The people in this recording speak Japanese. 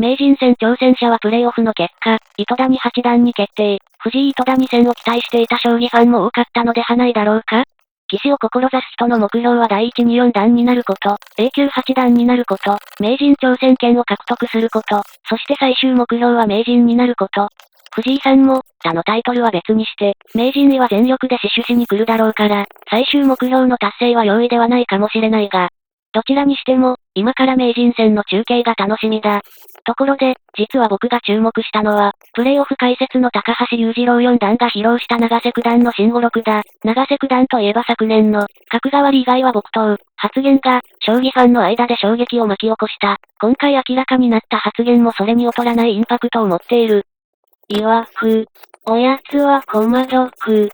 名人戦挑戦者はプレイオフの結果、糸谷八段に決定。藤井糸谷戦を期待していた将棋ファンも多かったのではないだろうか。棋士を志す人の目標は第1、2、4段になること、A 級八段になること、名人挑戦権を獲得すること、そして最終目標は名人になること。藤井さんも、他のタイトルは別にして、名人には全力で死守しに来るだろうから、最終目標の達成は容易ではないかもしれないが、どちらにしても、今から名人戦の中継が楽しみだ。ところで、実は僕が注目したのは、プレイオフ解説の高橋裕次郎四段が披露した永瀬九段の新語録だ。永瀬九段といえば昨年の、角換わり以外は木刀、発言が、将棋ファンの間で衝撃を巻き起こした。今回明らかになった発言もそれに劣らないインパクトを持っている。おやつはコマドク。